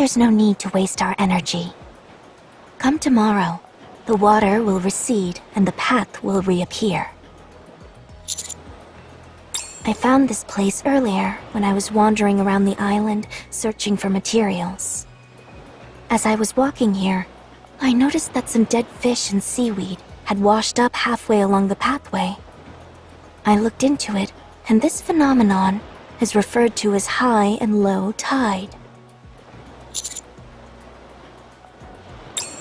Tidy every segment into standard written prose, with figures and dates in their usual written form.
There's no need to waste our energy. Come tomorrow, the water will recede and the path will reappear. I found this place earlier when I was wandering around the island searching for materials. As I was walking here, I noticed that some dead fish and seaweed had washed up halfway along the pathway. I looked into it, and this phenomenon is referred to as high and low tide.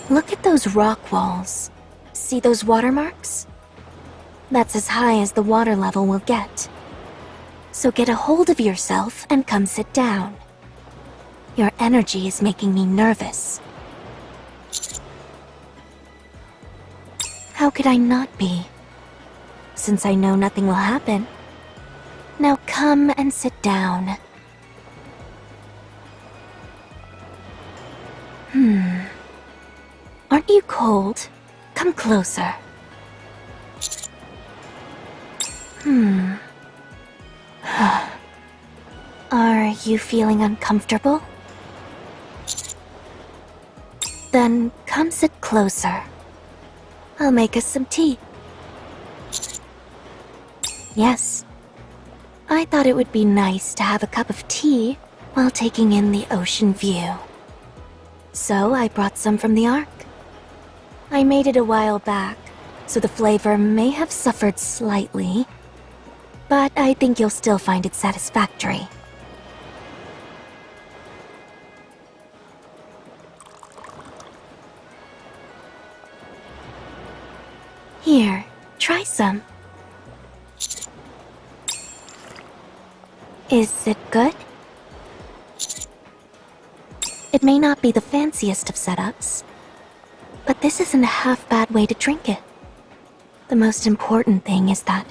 Look at those rock walls. See those watermarks? That's as high as the water level will get. So get a hold of yourself and come sit down. Your energy is making me nervous. How could I not be? Since I know nothing will happen. Now come and sit down. Aren't you cold? Come closer. Are you feeling uncomfortable? Then come sit closer. I'll make us some tea. Yes. I thought it would be nice to have a cup of tea while taking in the ocean view. So I brought some from the Ark. I made it a while back, so the flavor may have suffered slightly, but I think you'll still find it satisfactory. Here, try some. Is it good? It may not be the fanciest of setups, but this isn't a half-bad way to drink it. The most important thing is that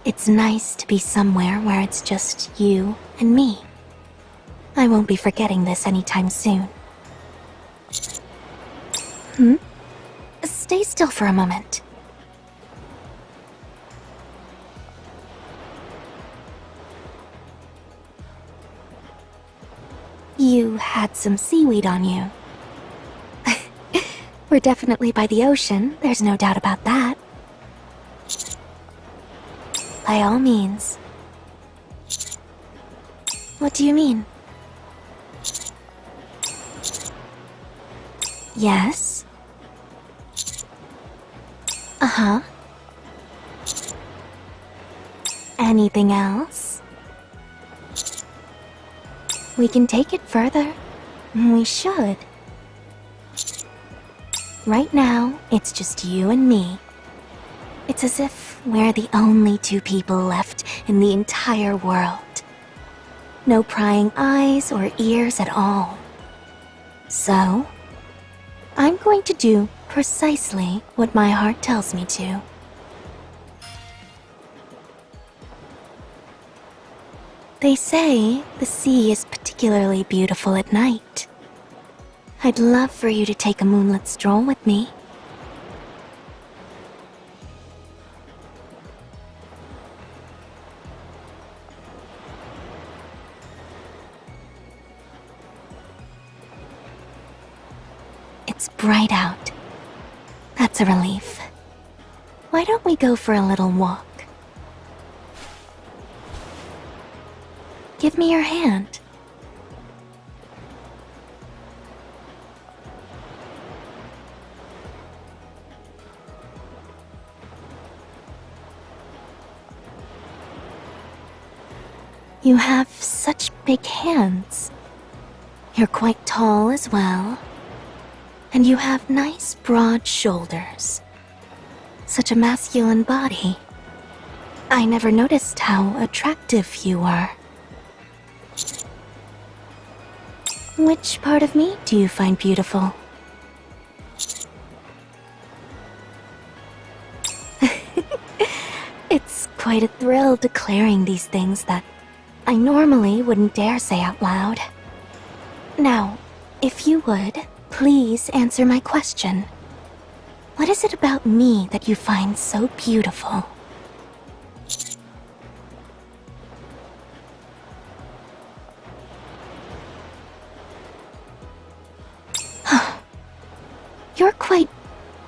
it's nice to be somewhere where it's just you and me. I won't be forgetting this anytime soon. Stay still for a moment. You had some seaweed on you. We're definitely by the ocean, there's no doubt about that. By all means. What do you mean? Yes? Uh-huh. Anything else? We can take it further. We should. Right now, it's just you and me. It's as if we're the only two people left in the entire world. No prying eyes or ears at all. So, I'm going to do precisely what my heart tells me to. They say the sea is particularly beautiful at night. I'd love for you to take a moonlit stroll with me. It's bright out. That's a relief. Why don't we go for a little walk? Give me your hand. You have such big hands. You're quite tall as well. And you have nice broad shoulders. Such a masculine body. I never noticed how attractive you are. Which part of me do you find beautiful? It's quite a thrill declaring these things that I normally wouldn't dare say out loud. Now, if you would, please answer my question. What is it about me that you find so beautiful? You're quite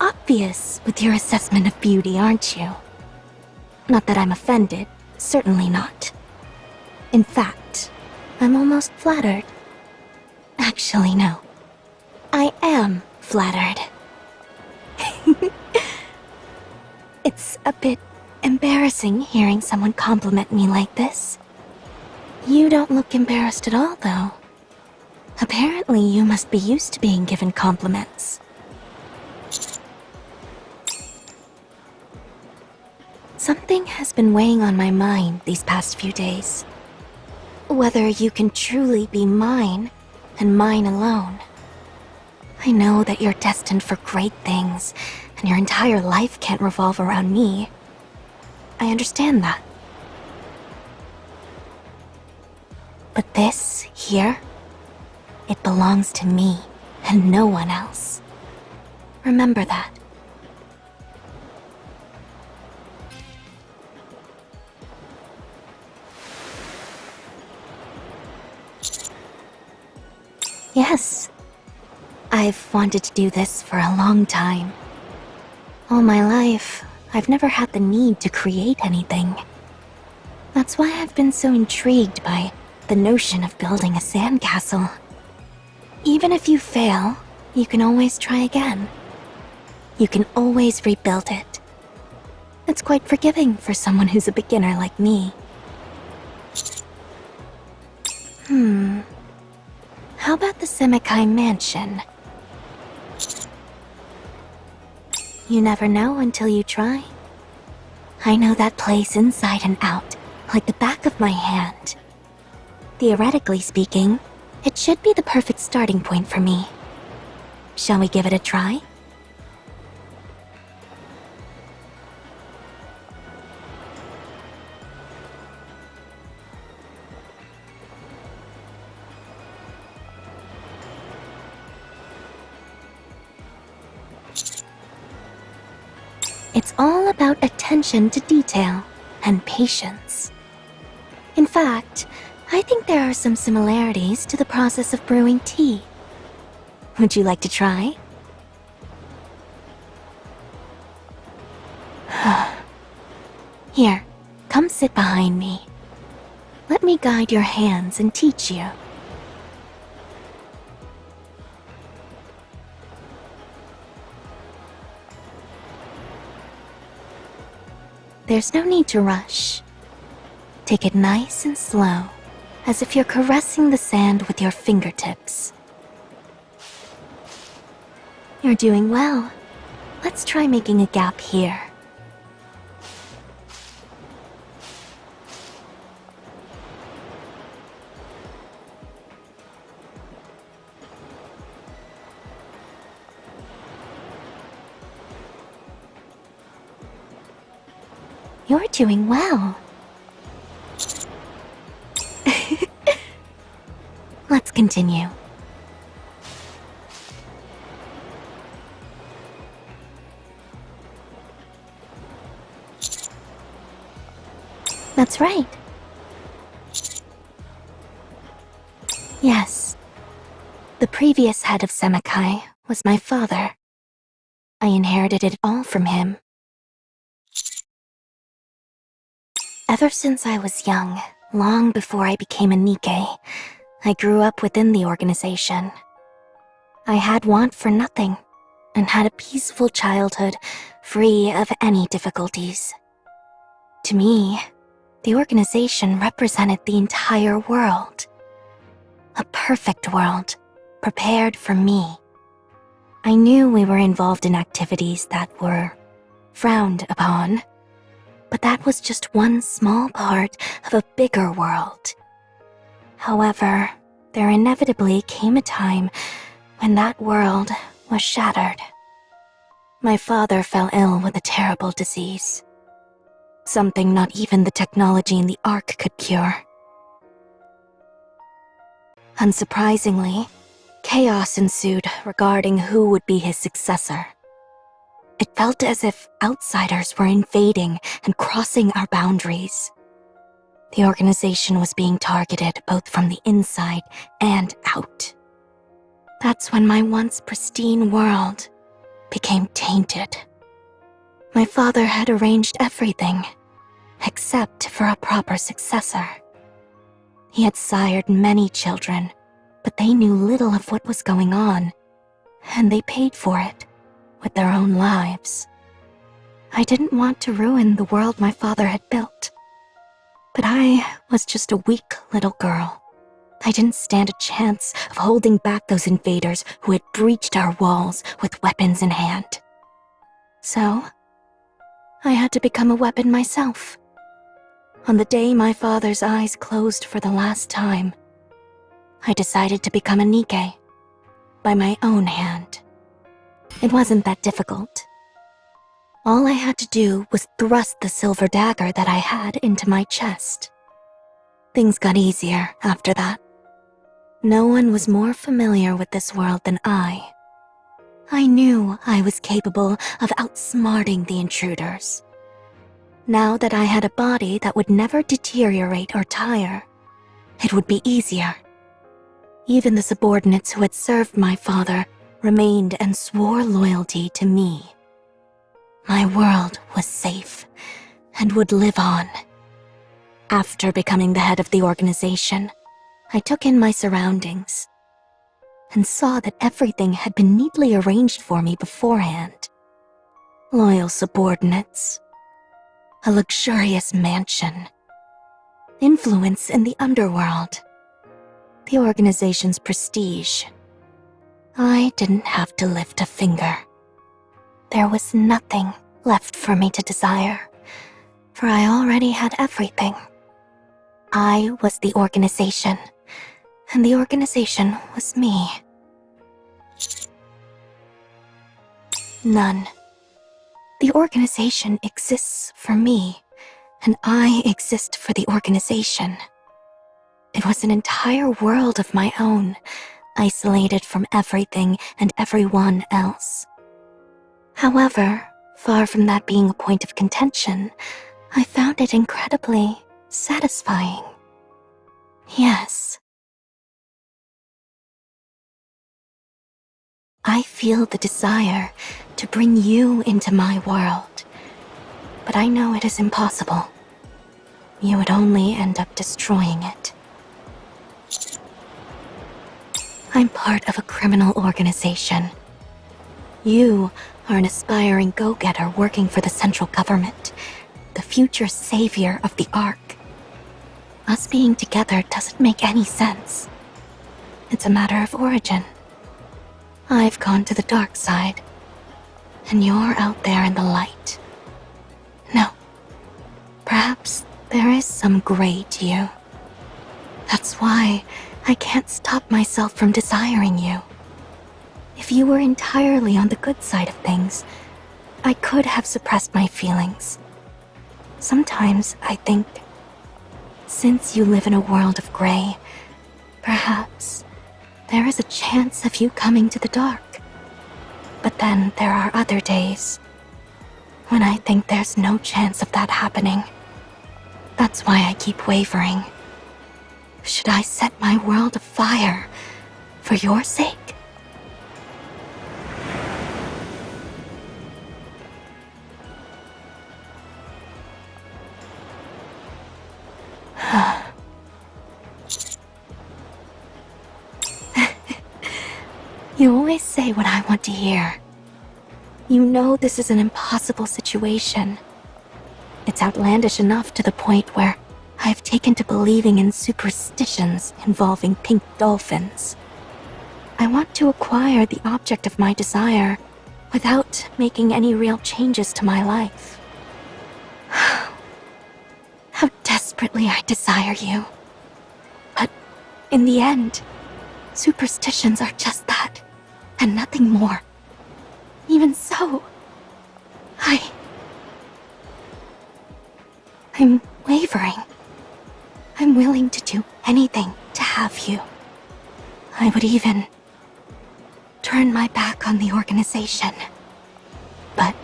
obvious with your assessment of beauty, aren't you? Not that I'm offended, certainly not. In fact, I'm almost flattered. Actually, no. I am flattered. It's a bit embarrassing hearing someone compliment me like this. You don't look embarrassed at all, though. Apparently, you must be used to being given compliments. Something has been weighing on my mind these past few days. Whether you can truly be mine, and mine alone. I know that you're destined for great things, and your entire life can't revolve around me. I understand that. But this, here, it belongs to me, and no one else. Remember that. Yes. I've wanted to do this for a long time. All my life, I've never had the need to create anything. That's why I've been so intrigued by the notion of building a sandcastle. Even if you fail, you can always try again. You can always rebuild it. It's quite forgiving for someone who's a beginner like me. How about the Semekai Mansion? You never know until you try. I know that place inside and out, like the back of my hand. Theoretically speaking, it should be the perfect starting point for me. Shall we give it a try? It's all about attention to detail and patience. In fact, I think there are some similarities to the process of brewing tea. Would you like to try? Here, come sit behind me. Let me guide your hands and teach you. There's no need to rush. Take it nice and slow, as if you're caressing the sand with your fingertips. You're doing well. Let's try making a gap here. You're doing well. Let's continue. That's right. Yes. The previous head of Semekai was my father. I inherited it all from him. Ever since I was young, long before I became a Nikke, I grew up within the organization. I had want for nothing, and had a peaceful childhood, free of any difficulties. To me, the organization represented the entire world. A perfect world, prepared for me. I knew we were involved in activities that were frowned upon, but that was just one small part of a bigger world. However, there inevitably came a time when that world was shattered. My father fell ill with a terrible disease. Something not even the technology in the Ark could cure. Unsurprisingly, chaos ensued regarding who would be his successor. It felt as if outsiders were invading and crossing our boundaries. The organization was being targeted both from the inside and out. That's when my once pristine world became tainted. My father had arranged everything, except for a proper successor. He had sired many children, but they knew little of what was going on, and they paid for it with their own lives. I didn't want to ruin the world my father had built, but I was just a weak little girl. I didn't stand a chance of holding back those invaders who had breached our walls with weapons in hand. So, I had to become a weapon myself. On the day my father's eyes closed for the last time, I decided to become a Nikke, by my own hand. It wasn't that difficult. All I had to do was thrust the silver dagger that I had into my chest. Things got easier after that. No one was more familiar with this world than I. I knew I was capable of outsmarting the intruders. Now that I had a body that would never deteriorate or tire, it would be easier. Even the subordinates who had served my father remained and swore loyalty to me. My world was safe and would live on. After becoming the head of the organization, I took in my surroundings and saw that everything had been neatly arranged for me beforehand. Loyal subordinates, a luxurious mansion, influence in the underworld, the organization's prestige. I didn't have to lift a finger. There was nothing left for me to desire, for I already had everything. I was the organization, and the organization was me. None. The organization exists for me, and I exist for the organization. It was an entire world of my own, isolated from everything and everyone else. However, far from that being a point of contention, I found it incredibly satisfying. Yes. I feel the desire to bring you into my world, but I know it is impossible. You would only end up destroying it. I'm part of a criminal organization. You are an aspiring go-getter working for the central government, the future savior of the Ark. Us being together doesn't make any sense. It's a matter of origin. I've gone to the dark side, and you're out there in the light. No, perhaps there is some gray to you. That's why I can't stop myself from desiring you. If you were entirely on the good side of things, I could have suppressed my feelings. Sometimes I think, since you live in a world of gray, perhaps there is a chance of you coming to the dark. But then there are other days when I think there's no chance of that happening. That's why I keep wavering. Should I set my world afire for your sake? You always say what I want to hear. You know this is an impossible situation. It's outlandish enough to the point where I've taken to believing in superstitions involving pink dolphins. I want to acquire the object of my desire without making any real changes to my life. How desperately I desire you. But in the end, superstitions are just that, and nothing more. Even so, I'm wavering. I'm willing to do anything to have you. I would even turn my back on the organization. But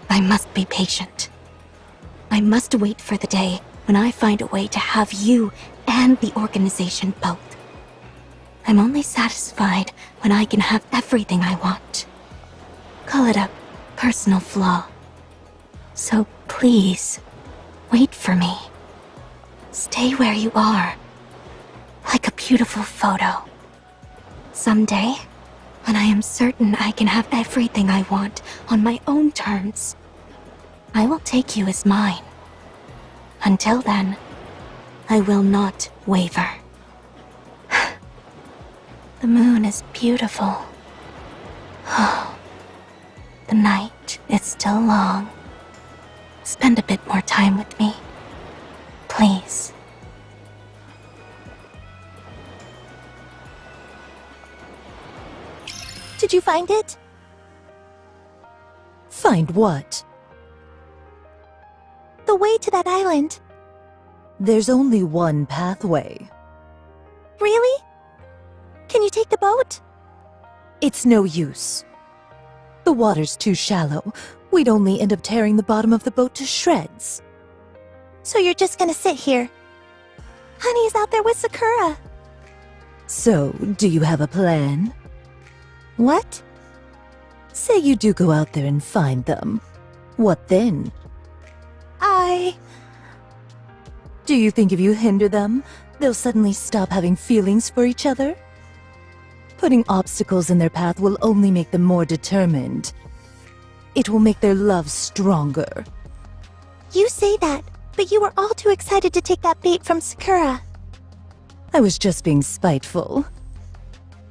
I must be patient. I must wait for the day when I find a way to have you and the organization both. I'm only satisfied when I can have everything I want. Call it a personal flaw. So please, wait for me. Stay where you are, like a beautiful photo. Someday, when I am certain I can have everything I want on my own terms, I will take you as mine. Until then, I will not waver. The moon is beautiful. The night is still long. Spend a bit more time with me, please. Did you find it? Find what? The way to that island. There's only one pathway. Really? Can you take the boat? It's no use. The water's too shallow. We'd only end up tearing the bottom of the boat to shreds. So you're just gonna sit here? Honey's out there with Sakura. So, do you have a plan? What? Say you do go out there and find them. What then? Do you think if you hinder them, they'll suddenly stop having feelings for each other? Putting obstacles in their path will only make them more determined. It will make their love stronger. You say that, but you were all too excited to take that bait from Sakura. I was just being spiteful.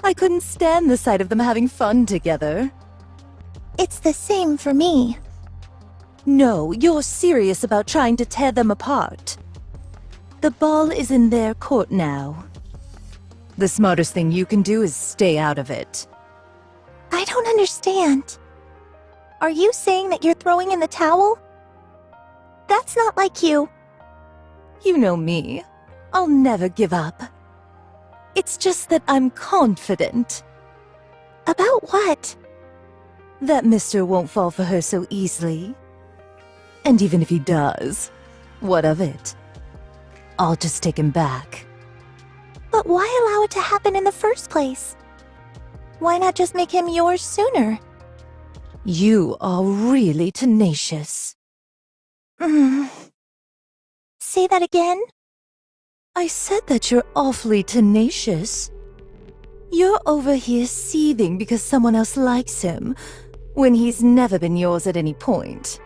I couldn't stand the sight of them having fun together. It's the same for me. No, you're serious about trying to tear them apart. The ball is in their court now. The smartest thing you can do is stay out of it. I don't understand. Are you saying that you're throwing in the towel? That's not like you. You know me. I'll never give up. It's just that I'm confident. About what? That Mister won't fall for her so easily. And even if he does, what of it? I'll just take him back. But why allow it to happen in the first place? Why not just make him yours sooner? You are really tenacious. Say that again? I said that you're awfully tenacious. You're over here seething because someone else likes him, when he's never been yours at any point.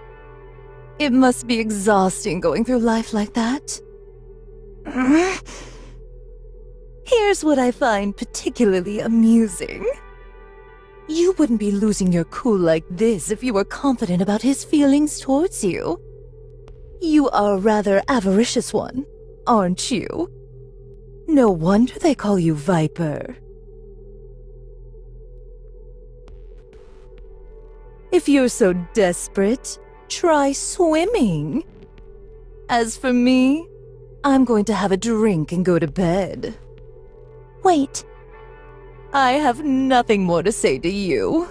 It must be exhausting going through life like that. Here's what I find particularly amusing. You wouldn't be losing your cool like this if you were confident about his feelings towards you. You are a rather avaricious one, aren't you? No wonder they call you Viper. If you're so desperate, try swimming. As for me, I'm going to have a drink and go to bed. Wait, I have nothing more to say to you.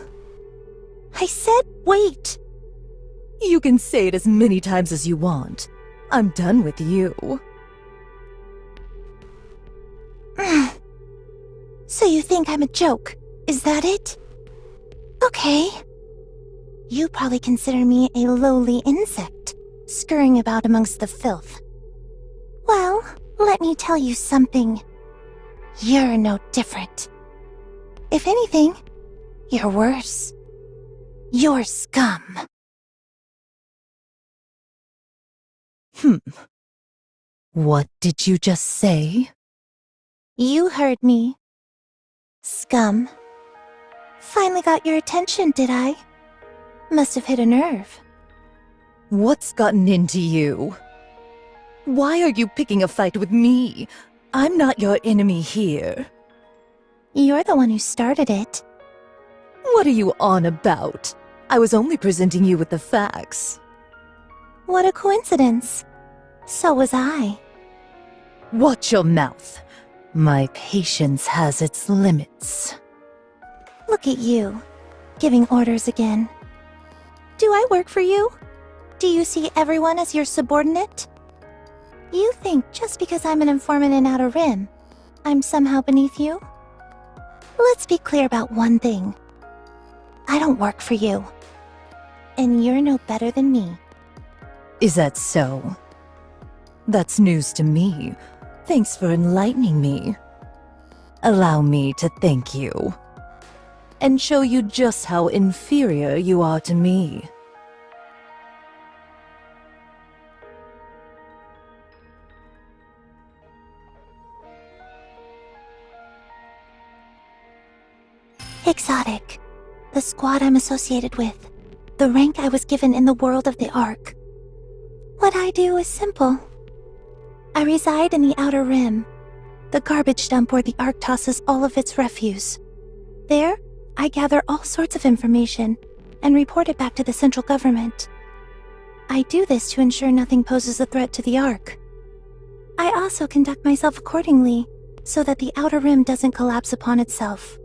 I said wait. You can say it as many times as you want. I'm done with you. So you think I'm a joke, is that it? Okay. You probably consider me a lowly insect, scurrying about amongst the filth. Well, let me tell you something. You're no different. If anything, you're worse. You're scum. What did you just say? You heard me. Scum. Finally got your attention, did I? Must have hit a nerve. What's gotten into you? Why are you picking a fight with me? I'm not your enemy here. You're the one who started it. What are you on about? I was only presenting you with the facts. What a coincidence. So was I. Watch your mouth. My patience has its limits. Look at you, giving orders again. Do I work for you? Do you see everyone as your subordinate? You think just because I'm an informant in Outer Rim, I'm somehow beneath you? Let's be clear about one thing. I don't work for you. And you're no better than me. Is that so? That's news to me. Thanks for enlightening me. Allow me to thank you. And show you just how inferior you are to me. Exotic. The squad I'm associated with. The rank I was given in the world of the Ark. What I do is simple. I reside in the Outer Rim, the garbage dump where the Ark tosses all of its refuse. There, I gather all sorts of information and report it back to the central government. I do this to ensure nothing poses a threat to the Ark. I also conduct myself accordingly so that the Outer Rim doesn't collapse upon itself.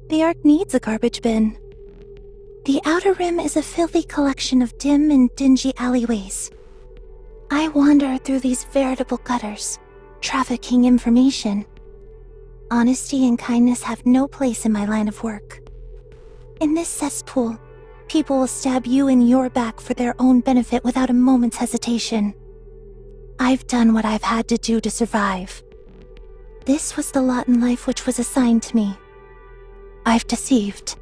The Ark needs a garbage bin. The Outer Rim is a filthy collection of dim and dingy alleyways. I wander through these veritable gutters, trafficking information. Honesty and kindness have no place in my line of work. In this cesspool, people will stab you in your back for their own benefit without a moment's hesitation. I've done what I've had to do to survive. This was the lot in life which was assigned to me. I've deceived.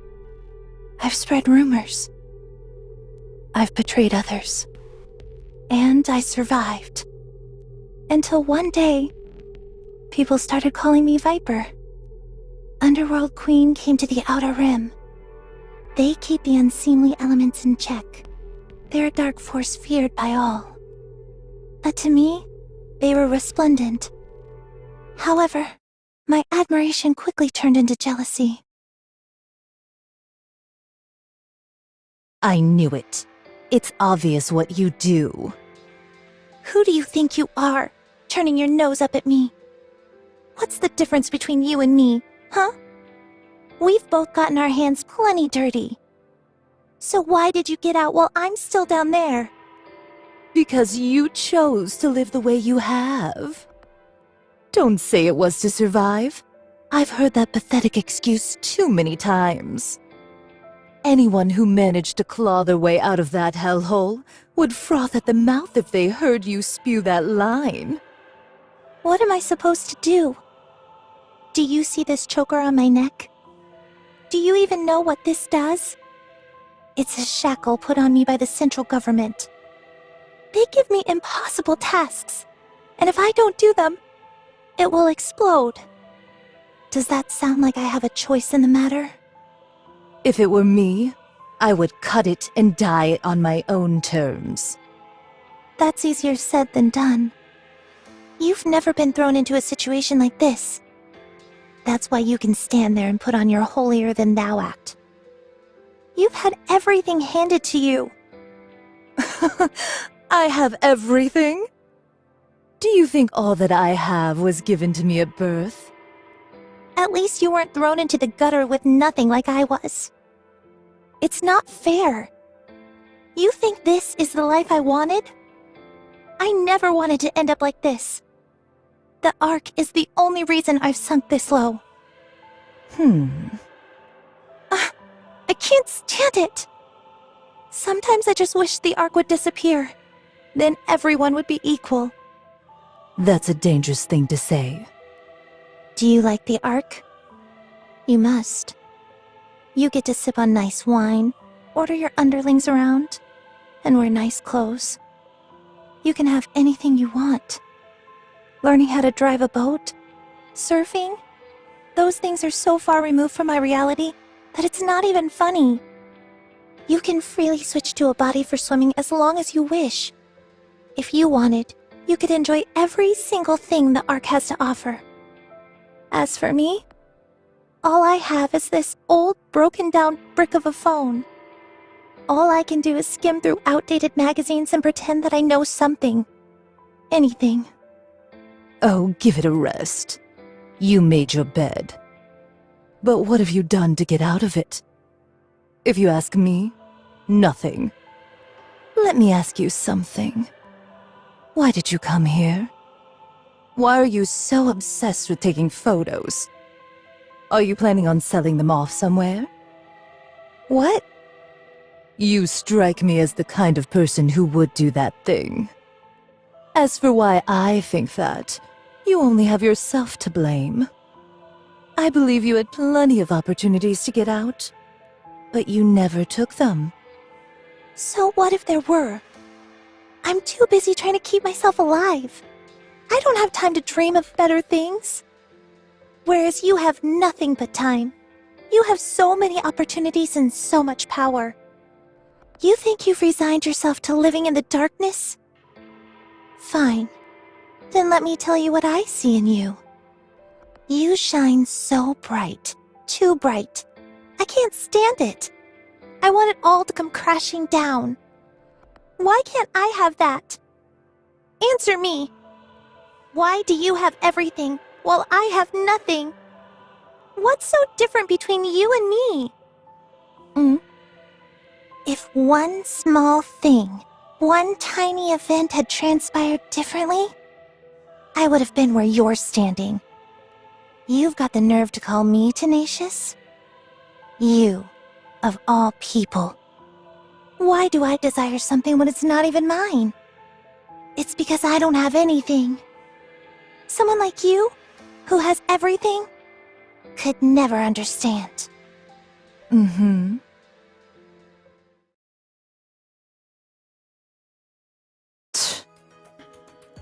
I've spread rumors. I've betrayed others. And I survived. Until one day, people started calling me Viper. Underworld Queen came to the Outer Rim. They keep the unseemly elements in check. They're a dark force feared by all. But to me, they were resplendent. However, my admiration quickly turned into jealousy. I knew it. It's obvious what you do. Who do you think you are, turning your nose up at me? What's the difference between you and me, huh? We've both gotten our hands plenty dirty. So why did you get out while I'm still down there? Because you chose to live the way you have. Don't say it was to survive. I've heard that pathetic excuse too many times. Anyone who managed to claw their way out of that hellhole would froth at the mouth if they heard you spew that line. What am I supposed to do? Do you see this choker on my neck? Do you even know what this does? It's a shackle put on me by the central government. They give me impossible tasks, and if I don't do them, it will explode. Does that sound like I have a choice in the matter? If it were me, I would cut it and dye it on my own terms. That's easier said than done. You've never been thrown into a situation like this. That's why you can stand there and put on your holier-than-thou act. You've had everything handed to you. I have everything? Do you think all that I have was given to me at birth? At least you weren't thrown into the gutter with nothing like I was. It's not fair. You think this is the life I wanted? I never wanted to end up like this. The Ark is the only reason I've sunk this low. I can't stand it. Sometimes I just wish the Ark would disappear. Then everyone would be equal. That's a dangerous thing to say. Do you like the Ark? You must. You get to sip on nice wine, order your underlings around, and wear nice clothes. You can have anything you want. Learning how to drive a boat, surfing, those things are so far removed from my reality that it's not even funny. You can freely switch to a body for swimming as long as you wish. If you wanted, you could enjoy every single thing the Ark has to offer. As for me, all I have is this old, broken-down brick of a phone. All I can do is skim through outdated magazines and pretend that I know something. Anything. Oh, give it a rest. You made your bed. But what have you done to get out of it? If you ask me, nothing. Let me ask you something. Why did you come here? Why are you so obsessed with taking photos? Are you planning on selling them off somewhere? What? You strike me as the kind of person who would do that thing. As for why I think that, you only have yourself to blame. I believe you had plenty of opportunities to get out, but you never took them. So what if there were? I'm too busy trying to keep myself alive. I don't have time to dream of better things. Whereas you have nothing but time. You have so many opportunities and so much power. You think you've resigned yourself to living in the darkness? Fine. Then let me tell you what I see in you. You shine so bright. Too bright. I can't stand it. I want it all to come crashing down. Why can't I have that? Answer me. Why do you have everything while I have nothing? What's so different between you and me? If one small thing, one tiny event had transpired differently, I would have been where you're standing. You've got the nerve to call me tenacious? You, of all people. Why do I desire something when it's not even mine? It's because I don't have anything. Someone like you, who has everything, could never understand.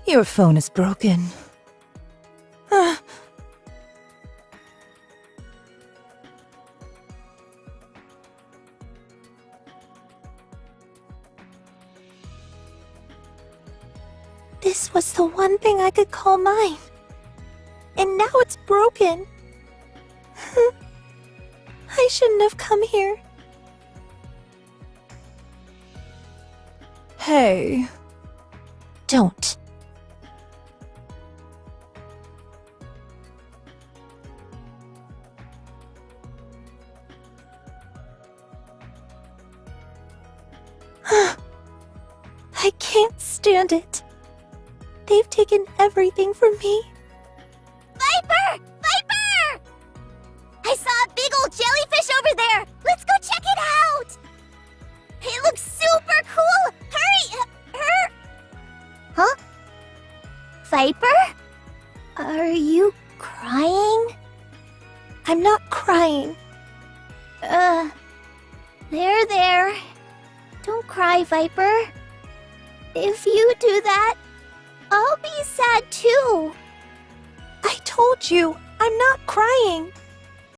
Your phone is broken. This was the one thing I could call mine. And now it's broken. I shouldn't have come here. Hey. Don't. I can't stand it. They've taken everything from me. Viper! Viper! I saw a big old jellyfish over there! Let's go check it out! It looks super cool! Hurry! Huh? Viper? Are you crying? I'm not crying. There. Don't cry, Viper. If you do that, I'll be sad too. I told you, I'm not crying.